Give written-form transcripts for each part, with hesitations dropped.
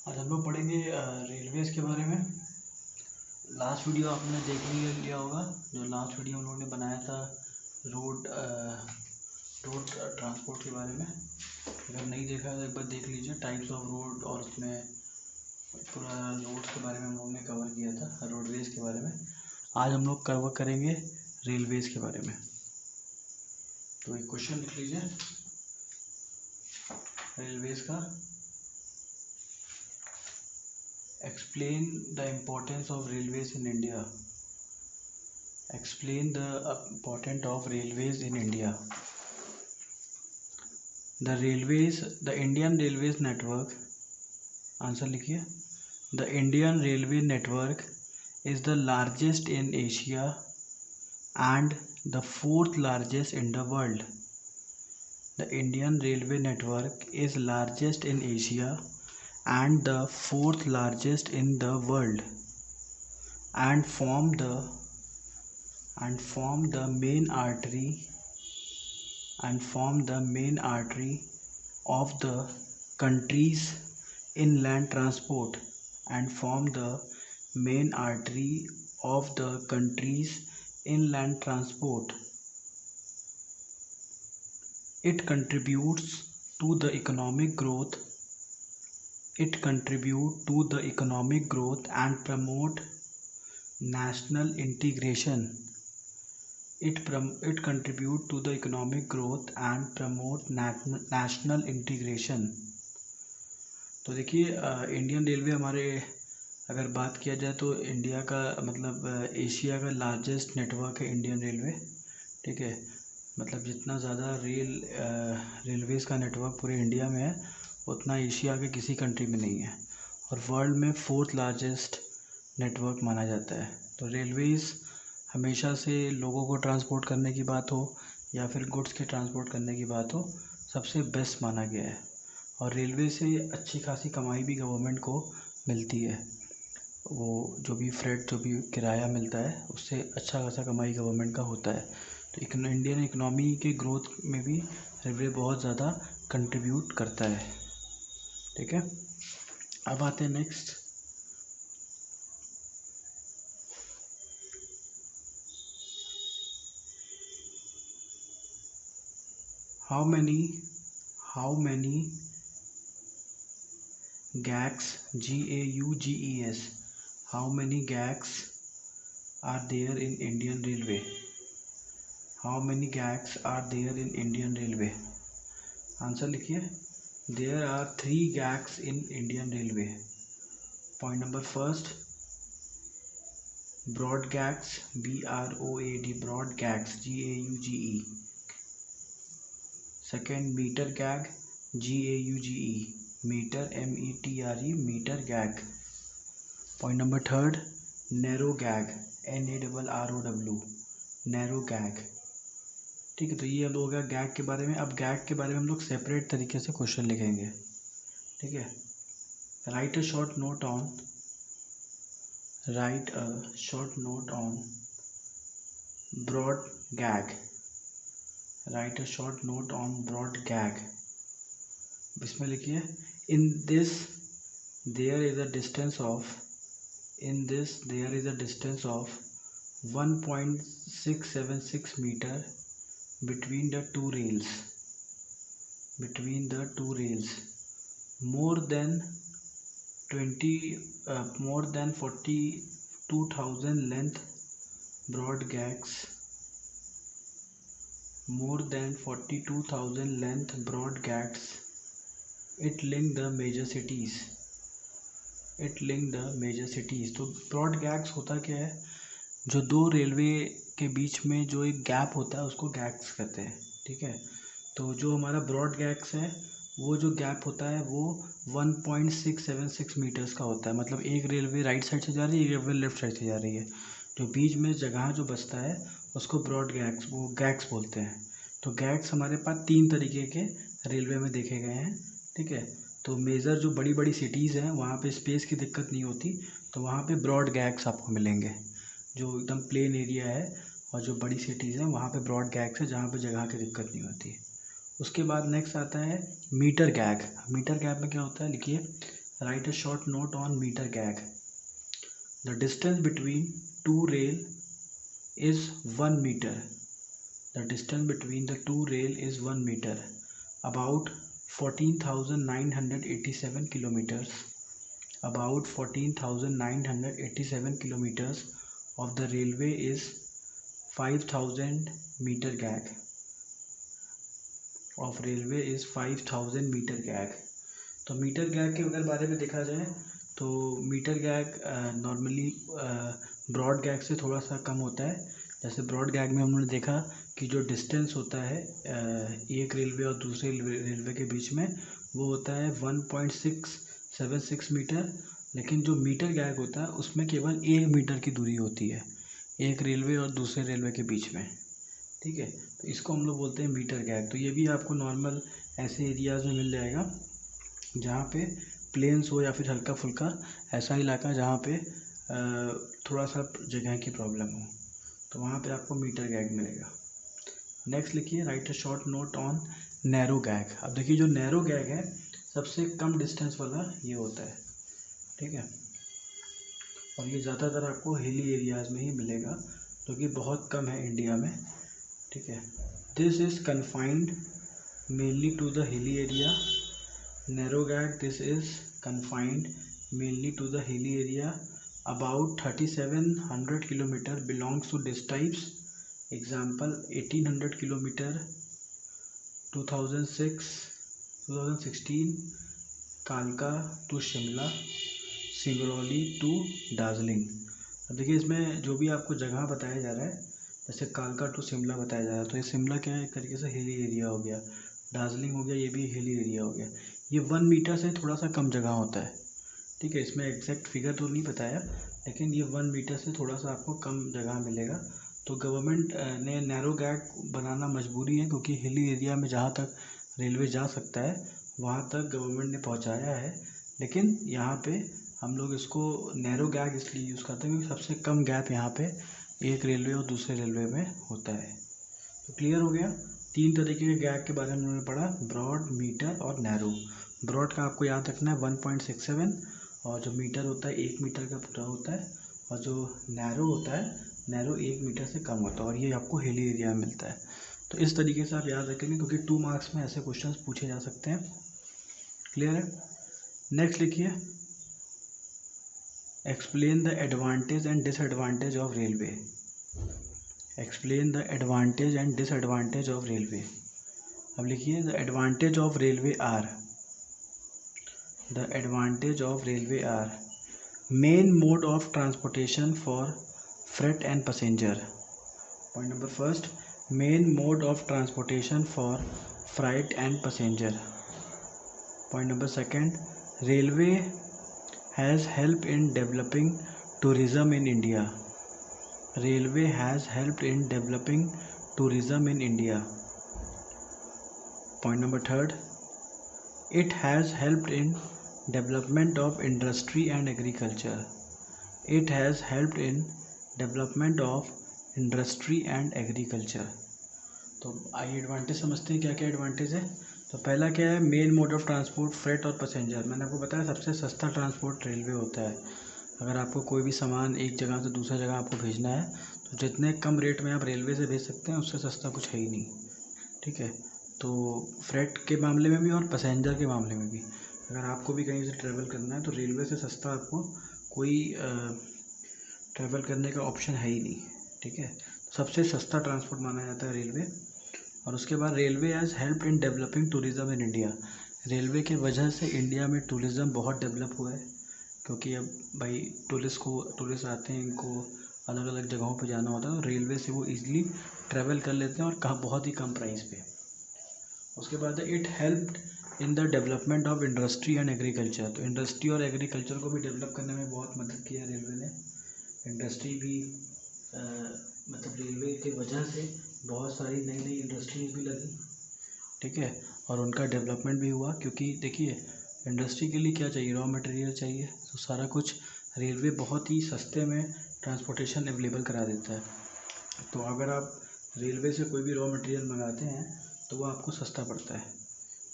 आज हम लोग पढ़ेंगे रेलवेज़ के बारे में। लास्ट वीडियो आपने देख लिया होगा, जो लास्ट वीडियो हम लोगों ने बनाया था रोड ट्रांसपोर्ट के बारे में। अगर नहीं देखा है तो एक बार देख लीजिए, टाइप्स ऑफ रोड, और उसमें पूरा रोड्स के बारे में हम लोगों ने कवर किया था, रोडवेज़ के बारे में। आज हम लोग कवर करेंगे रेलवेज़ के बारे में। तो एक क्वेश्चन लिख लीजिए रेलवेज़ का। Explain the importance of railways in India. Explain the importance of railways in India. The Indian Railways network. Answer लिखिए. The Indian Railway network is the largest in Asia and the fourth largest in the world. The Indian Railway network is largest in Asia and the fourth largest in the world, and form the main artery of the country's inland transport, and form the main artery of the country's inland transport. It contributes to the economic growth and promote national integration. It contribute to the economic growth and promote national integration. तो देखिए, Indian railway हमारे अगर बात किया जाए तो India का मतलब एशिया का लार्जेस्ट नेटवर्क है इंडियन रेलवे। ठीक है, मतलब जितना ज़्यादा रेलवेज़ का नेटवर्क पूरे इंडिया में है उतना एशिया के किसी कंट्री में नहीं है, और वर्ल्ड में फोर्थ लार्जेस्ट नेटवर्क माना जाता है। तो रेलवेज़ हमेशा से लोगों को ट्रांसपोर्ट करने की बात हो या फिर गुड्स के ट्रांसपोर्ट करने की बात हो, सबसे बेस्ट माना गया है। और रेलवे से अच्छी खासी कमाई भी गवर्नमेंट को मिलती है। वो जो भी फ्रेट, जो भी किराया मिलता है, उससे अच्छा खासा कमाई गवर्नमेंट का होता है। तो इंडियन इकोनॉमी के ग्रोथ में भी रेलवे बहुत ज़्यादा कंट्रीब्यूट करता है। ठीक है, अब आते हैं next. How many gauges, GAUGES, how many gauges are there in Indian railway? How many gauges are there in Indian railway? Answer लिखिए। There are 3 gauges in Indian railway. Point number first, broad gauges, BROAD, broad gauges, GAUGE। Second, metre gauge, GAUGE, metre, METRE, metre gauge. Point number third, narrow gauge, NARROW, narrow gauge. ठीक है, तो ये अब हो गया gag के बारे में। अब गैग के बारे में हम लोग सेपरेट तरीके से क्वेश्चन लिखेंगे। ठीक है, write a short note on broad gauge. Write a short note on broad gauge. इसमें लिखिए, in this there is a distance of 1.676 metre between the two rails, more than 42,000 length broad gags, it link the major cities। तो broad gags होता क्या है? जो दो railway के बीच में जो एक गैप होता है उसको गैग्स कहते हैं। ठीक है, तो जो हमारा ब्रॉड गैग्स है, वो जो गैप होता है वो 1.676 मीटर्स का होता है। मतलब एक रेलवे राइट साइड से जा रही है, एक रेलवे लेफ्ट साइड से जा रही है, जो बीच में जगह जो बचता है उसको ब्रॉड गैग्स, वो गैग्स बोलते हैं। तो गैग्स हमारे पास 3 तरीके के रेलवे में देखे गए हैं। ठीक है, तो मेजर जो बड़ी बड़ी सिटीज़ हैं वहाँ पे स्पेस की दिक्कत नहीं होती, तो वहाँ पे ब्रॉड गैग्स आपको मिलेंगे। जो एकदम प्लेन एरिया है और जो बड़ी सिटीज़ हैं वहाँ पे ब्रॉड गैग्स है, जहाँ पे जगह की दिक्कत नहीं होती। उसके बाद नेक्स्ट आता है मीटर गैग। मीटर गैग में क्या होता है, लिखिए, Write a short note on meter gag. The distance between two rail is 1 meter. The distance between the two rail is 1 meter. About 14,987 kilometers. About 14,987 kilometers of the railway is 5,000 meter gag. Of railway is 5,000 meter gag. तो metre gauge के अगर बारे में देखा जाए तो metre gauge normally broad gauge से थोड़ा सा कम होता है। जैसे ब्रॉड गैग में हमने देखा कि जो डिस्टेंस होता है एक रेलवे और दूसरे रेलवे के बीच में वो होता है 1.676 मीटर, लेकिन जो मीटर गैग होता है उसमें केवल 1 मीटर की दूरी होती है एक रेलवे और दूसरे रेलवे के बीच में। ठीक है, तो इसको हम लोग बोलते हैं मीटर गैग। तो ये भी आपको नॉर्मल ऐसे एरियाज़ में मिल जाएगा जहाँ पे प्लेन्स हो या फिर हल्का फुल्का ऐसा इलाका जहाँ पे थोड़ा सा जगह की प्रॉब्लम हो, तो वहाँ पे आपको मीटर गैग मिलेगा। नेक्स्ट लिखिए, right a short note on narrow gag. अब देखिए जो नैरो गैग है सबसे कम डिस्टेंस वाला ये होता है। ठीक है, और ये ज़्यादातर आपको हिली एरियाज़ में ही मिलेगा जो कि बहुत कम है इंडिया में। ठीक है, this is confined mainly to the hilly area. Narrow gag, this is confined mainly to the hilly area. About 3700 km belongs to this types. Example 1800 km 2016 कालका टू शिमला, सिंगरौली टू दार्जिलिंग। अब देखिए इसमें जो भी आपको जगह बताया जा रहा है, जैसे कालका टू शिमला बताया जा रहा है, तो ये शिमला क्या है, एक तरीके से हिली एरिया हो गया, दार्जिलिंग हो गया, ये भी हिली एरिया हो गया। ये 1 मीटर से थोड़ा सा कम जगह होता है। ठीक है, इसमें एग्जैक्ट फिगर तो नहीं बताया, लेकिन ये 1 मीटर से थोड़ा सा आपको कम जगह मिलेगा। तो गवर्नमेंट ने नैरो गैग बनाना मजबूरी है, क्योंकि हिली एरिया में जहाँ तक रेलवे जा सकता है वहाँ तक गवर्नमेंट ने पहुँचाया है, लेकिन यहाँ पे हम लोग इसको नैरो गैग इसलिए यूज़ करते हैं क्योंकि सबसे कम गैप यहाँ पे एक रेलवे और दूसरे रेलवे में होता है। तो क्लियर हो गया, 3 तरीके के गैग के बारे में हमने पढ़ा, ब्रॉड, मीटर और नैरो। ब्रॉड का आपको याद रखना है 1.67, और जो मीटर होता है 1 मीटर का पूरा होता है, और जो नैरो होता है, नैरो 1 मीटर से कम होता है, और ये आपको हिली एरिया में मिलता है। तो इस तरीके से आप याद रखेंगे क्योंकि 2 मार्क्स में ऐसे क्वेश्चंस पूछे जा सकते हैं। क्लियर है? नेक्स्ट लिखिए, explain the advantage and disadvantage of railway. Explain the advantage and disadvantage of railway. अब लिखिए, the advantage of railway are, the advantage of railway are main mode of transportation for freight and passenger. Point number first, main mode of transportation for freight and passenger. Point number second, railway has help in developing tourism in India. Railway has helped in developing tourism in India. Point number third, it has helped in development of industry and agriculture. It has helped in development of industry and agriculture. तो आइए advantage समझते हैं क्या क्या advantage है। तो पहला क्या है, main mode of transport freight और पैसेंजर। मैंने आपको बताया सबसे सस्ता ट्रांसपोर्ट रेलवे होता है। अगर आपको कोई भी सामान एक जगह से दूसरी जगह आपको भेजना है तो जितने कम रेट में आप रेलवे से भेज सकते हैं उससे सस्ता कुछ है ही नहीं। ठीक है, तो फ्रेट के मामले में भी और पैसेंजर के मामले में भी अगर आपको भी कहीं से ट्रैवल करना है तो रेलवे से सस्ता आपको कोई ट्रैवल करने का ऑप्शन है ही नहीं। ठीक है, सबसे सस्ता ट्रांसपोर्ट माना जाता है रेलवे। और उसके बाद railway has help in developing tourism in India. Railway के वजह से इंडिया में टूरिज़्म बहुत डेवलप हुआ है, क्योंकि अब भाई टूरिस्ट आते हैं, इनको अलग अलग जगहों पे जाना होता है, तो रेलवे से वो ईज़िली ट्रैवल कर लेते हैं और कहाँ बहुत ही कम प्राइस पे। उसके बाद it helped in the development of industry and agriculture. तो इंडस्ट्री और एग्रीकल्चर को भी डेवलप करने में बहुत मदद किया रेलवे ने। इंडस्ट्री भी मतलब रेलवे की वजह से बहुत सारी नई नई इंडस्ट्रीज भी लगी। ठीक है, और उनका डेवलपमेंट भी हुआ, क्योंकि देखिए इंडस्ट्री के लिए क्या चाहिए, रॉ मटेरियल चाहिए, तो सारा कुछ रेलवे बहुत ही सस्ते में ट्रांसपोर्टेशन अवेलेबल करा देता है। तो अगर आप रेलवे से कोई भी रॉ मटेरियल मंगाते हैं तो वो आपको सस्ता पड़ता है,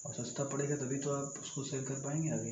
और सस्ता पड़ेगा तभी तो आप उसको सेल कर पाएंगे आगे।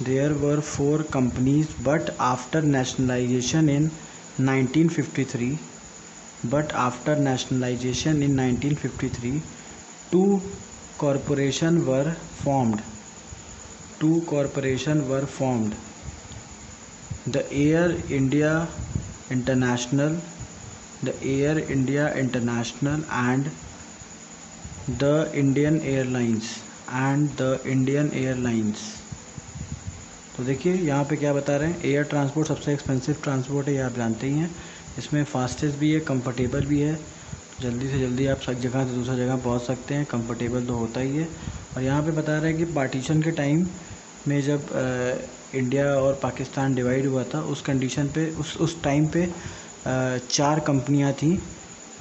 There were 4 companies, but after nationalization in 1953, 2 corporations were formed. The Air India International, and the Indian Airlines. तो देखिए यहाँ पे क्या बता रहे हैं, एयर ट्रांसपोर्ट सबसे एक्सपेंसिव ट्रांसपोर्ट है, ये आप जानते ही हैं। इसमें फास्टेस्ट भी है, कंफर्टेबल भी है, जल्दी से जल्दी आप एक जगह से दूसरी जगह पहुँच सकते हैं, कंफर्टेबल तो होता ही है। और यहाँ पे बता रहा है कि पार्टीशन के टाइम में जब इंडिया और पाकिस्तान डिवाइड हुआ था, उस कंडीशन पे उस टाइम पे 4 कंपनियाँ थी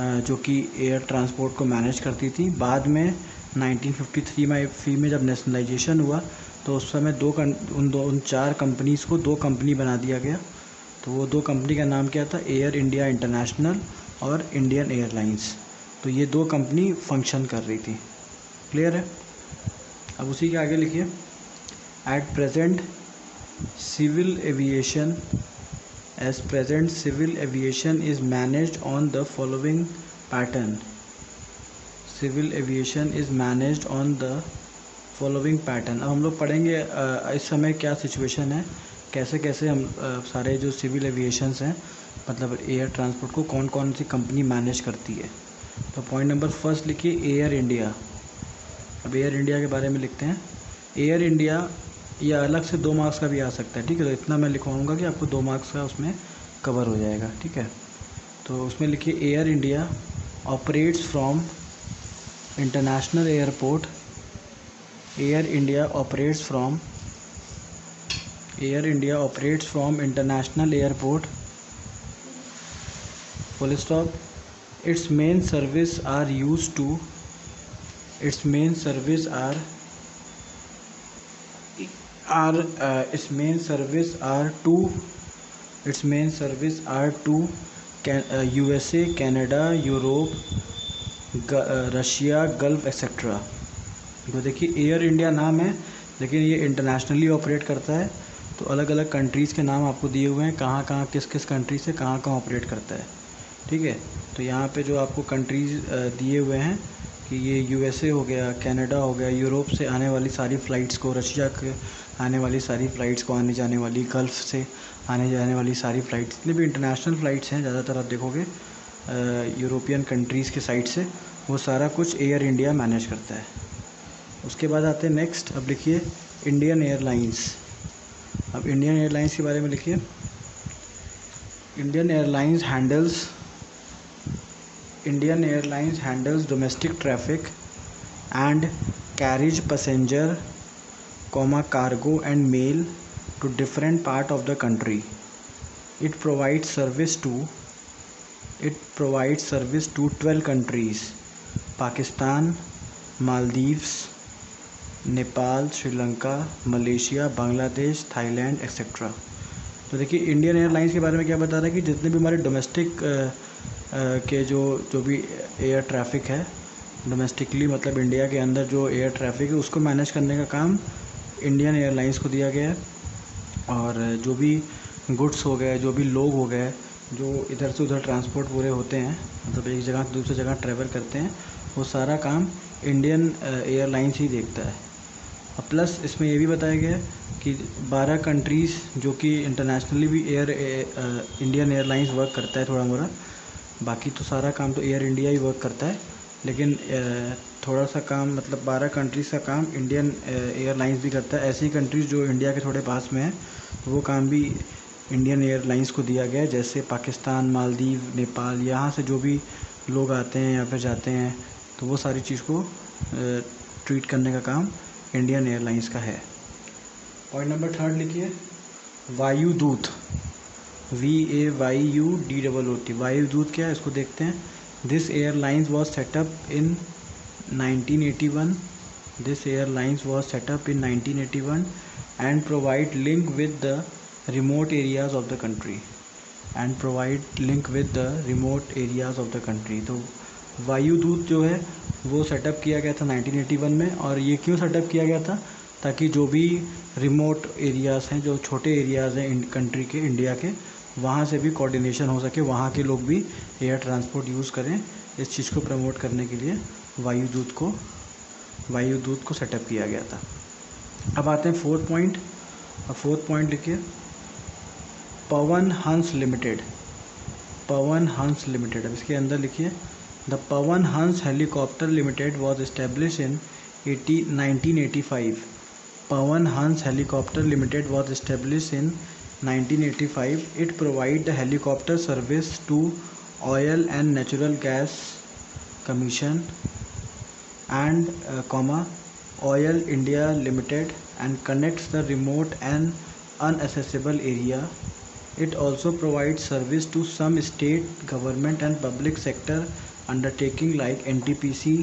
जो कि एयर ट्रांसपोर्ट को मैनेज करती थी। बाद में 1953 में जब नेशनलाइजेशन हुआ तो उस समय उन 4 कंपनीज़ को 2 कंपनी बना दिया गया। तो वो 2 कंपनी का नाम क्या था, एयर इंडिया इंटरनेशनल और इंडियन एयरलाइंस। तो ये 2 कंपनी फंक्शन कर रही थी। क्लियर है। अब उसी के आगे लिखिए, at present civil aviation is managed on the following pattern. अब हम लोग पढ़ेंगे इस समय क्या सिचुएशन है, कैसे कैसे हम सारे जो सिविल एविएशंस हैं, मतलब एयर ट्रांसपोर्ट को कौन कौन सी कंपनी मैनेज करती है। तो पॉइंट नंबर फर्स्ट लिखिए, एयर इंडिया। अब एयर इंडिया के बारे में लिखते हैं। एयर इंडिया ये अलग से 2 मार्क्स का भी आ सकता है, ठीक है। तो इतना मैं लिखवाऊँगा कि आपको 2 मार्क्स का उसमें कवर हो जाएगा, ठीक है। तो उसमें लिखिए, air India operates from international airport. Air India operates from international airport. Full stop. Its main service are to USA, Canada, Europe, Russia, gulf etcetera. तो देखिए एयर इंडिया नाम है, लेकिन ये इंटरनेशनली ऑपरेट करता है। तो अलग अलग कंट्रीज़ के नाम आपको दिए हुए हैं, कहाँ कहाँ किस किस कंट्री से कहाँ कहाँ ऑपरेट करता है, ठीक है। तो यहाँ पे जो आपको कंट्रीज़ दिए हुए हैं कि ये यूएसए हो गया, कनाडा हो गया, यूरोप से आने वाली सारी फ़्लाइट्स को, रशिया के आने वाली सारी फ़्लाइट्स को, आने जाने वाली, गल्फ़ से आने जाने वाली सारी फ़्लाइट्स, जितनी भी इंटरनेशनल फ़्लाइट्स हैं ज़्यादातर आप देखोगे यूरोपियन कंट्रीज़ के साइड से, वो सारा कुछ एयर इंडिया मैनेज करता है। उसके बाद आते हैं नेक्स्ट। अब लिखिए इंडियन एयरलाइंस। अब इंडियन एयरलाइंस के बारे में लिखिए, Indian airlines handles domestic traffic and carries passenger, cargo and mail to different part of the country. It provides service to 12 countries: Pakistan, Maldives, Nepal, Sri Lanka, Malaysia, Bangladesh, Thailand etcetera. तो देखिए Indian airlines के बारे में क्या बता रहा है कि जितने भी हमारे डोमेस्टिक के जो भी एयर ट्रैफिक है, डोमेस्टिकली मतलब इंडिया के अंदर जो एयर ट्रैफिक है उसको मैनेज करने का काम इंडियन एयरलाइंस को दिया गया है। और जो भी गुड्स हो गए, जो भी लोग हो गए, जो इधर से उधर ट्रांसपोर्ट पूरे होते हैं, मतलब एक जगह से दूसरी जगह ट्रैवल करते हैं, वो सारा काम इंडियन एयरलाइंस ही देखता है। और प्लस इसमें ये भी बताया गया है कि 12 कंट्रीज़ जो कि इंटरनेशनली भी इंडियन एयरलाइंस वर्क करता है थोड़ा मोड़ा, बाकी तो सारा काम तो एयर इंडिया ही वर्क करता है, लेकिन थोड़ा सा काम मतलब 12 कंट्रीज़ का काम इंडियन एयरलाइंस भी करता है। ऐसी कंट्रीज़ जो इंडिया के थोड़े पास में है, तो वो काम भी इंडियन एयरलाइंस को दिया गया है, जैसे पाकिस्तान, मालदीव, नेपाल, यहाँ से जो भी लोग आते हैं या फिर जाते हैं, तो वो सारी चीज़ को ट्रीट करने का काम इंडियन एयरलाइंस का है। पॉइंट नंबर 3 लिखिए, वायुदूत। VAYUDOOT। वायुदूत क्या है इसको देखते हैं। This airlines was setup in 1981 and provide link with the remote areas of the country। तो वायुदूत जो है वो सेटअप किया गया था 1981 में। और ये क्यों सेटअप किया गया था, ताकि जो भी रिमोट एरियाज़ हैं, जो छोटे एरियाज़ हैं कंट्री के, इंडिया के, वहाँ से भी कोऑर्डिनेशन हो सके, वहाँ के लोग भी एयर ट्रांसपोर्ट यूज़ करें। इस चीज़ को प्रमोट करने के लिए वायुदूत को सेटअप किया गया था। अब आते हैं फोर्थ पॉइंट लिखिए, पवन हंस लिमिटेड। अब इसके अंदर लिखिए, the Pawan Hans helicopter limited was establish in 1985। Pawan Hans helicopter limited was establish in 1985. It provide the helicopter service to Oil and Natural Gas Commission and Oil India Limited and connects the remote and inaccessible area. It also provides service to some state government and public sector undertaking like NTPC,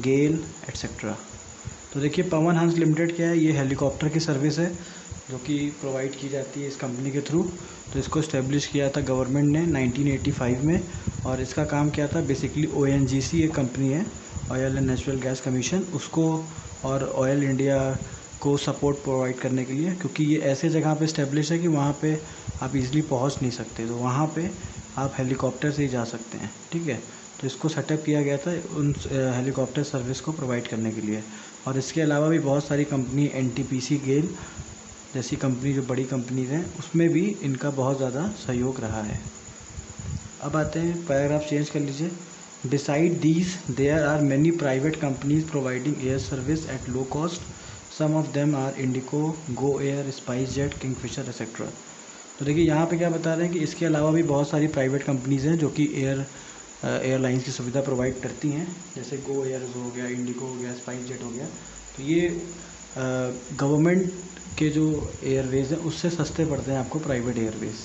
GAIL, etc. तो देखिए Pawan Hans limited क्या है, ये helicopter की service है जो कि provide की जाती है इस कंपनी के थ्रू। तो इसको इस्टेब्लिश किया था गवर्नमेंट ने 1985 में, और इसका काम क्या था, बेसिकली ONGC एक कंपनी है, oil and natural gas commission, उसको और ऑयल इंडिया को सपोर्ट प्रोवाइड करने के लिए, क्योंकि ये ऐसे जगह पे इस्टेब्लिश है कि वहाँ पे आप इजीली पहुँच नहीं सकते, तो वहाँ पे आप हेलीकॉप्टर से ही जा सकते हैं, ठीक है। तो इसको सेटअप किया गया था उन हेलीकॉप्टर सर्विस को प्रोवाइड करने के लिए। और इसके अलावा भी बहुत सारी कंपनी, NTPC, गेल जैसी कंपनी, जो बड़ी कंपनीज हैं, उसमें भी इनका बहुत ज़्यादा सहयोग रहा है। अब आते हैं, पैराग्राफ चेंज कर लीजिए। Beside these there are many private companies providing air service at low cost. Some of them are IndiGo, GoAir, SpiceJet, Kingfisher etcetera. तो देखिए यहाँ पे क्या बता रहे हैं कि इसके अलावा भी बहुत सारी प्राइवेट कंपनीज़ हैं जो कि एयरलाइंस की सुविधा प्रोवाइड करती हैं, जैसे गो एयर हो गया, इंडिको हो गया, स्पाइस जेट हो गया। तो ये गवर्नमेंट के जो एयरवेज़ हैं उससे सस्ते पड़ते हैं आपको प्राइवेट एयरवेज़।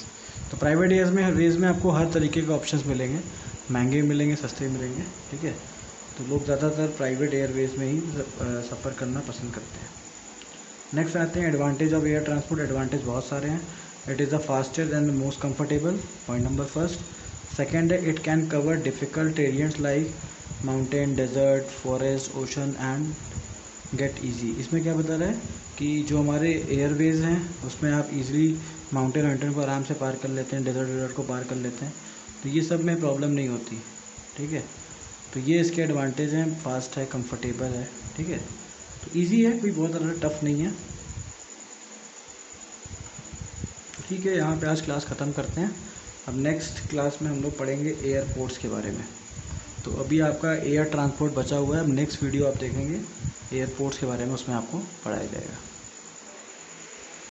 तो प्राइवेट एयरवेज़ में आपको हर तरीके के ऑप्शंस मिलेंगे, महंगे मिलेंगे, सस्ते मिलेंगे, ठीक है। तो लोग ज़्यादातर प्राइवेट एयरवेज़ में ही सफ़र करना पसंद करते हैं। नेक्स्ट आते हैं advantage of air transport. Advantage बहुत सारे हैं। It is the fastest and the most comfortable, point number first. Second है, it can cover difficult terrains like mountain, desert, forest, ocean and get easy. इसमें क्या बता रहा है कि जो हमारे एयरवेज़ हैं उसमें आप इजीली माउंटेन को आराम से पार कर लेते हैं, डेजर्ट को पार कर लेते हैं, तो ये सब में प्रॉब्लम नहीं होती, ठीक है। तो ये इसके एडवांटेज हैं, फास्ट है, कंफर्टेबल है, ठीक है। तो इजी है, कोई बहुत ज़्यादा टफ नहीं है, ठीक है। यहाँ पे आज क्लास ख़त्म करते हैं। अब नेक्स्ट क्लास में हम लोग पढ़ेंगे एयरपोर्ट्स के बारे में। तो अभी आपका एयर ट्रांसपोर्ट बचा हुआ है, अब नेक्स्ट वीडियो आप देखेंगे एयरपोर्ट्स के बारे में, उसमें आपको पढ़ाया जाएगा।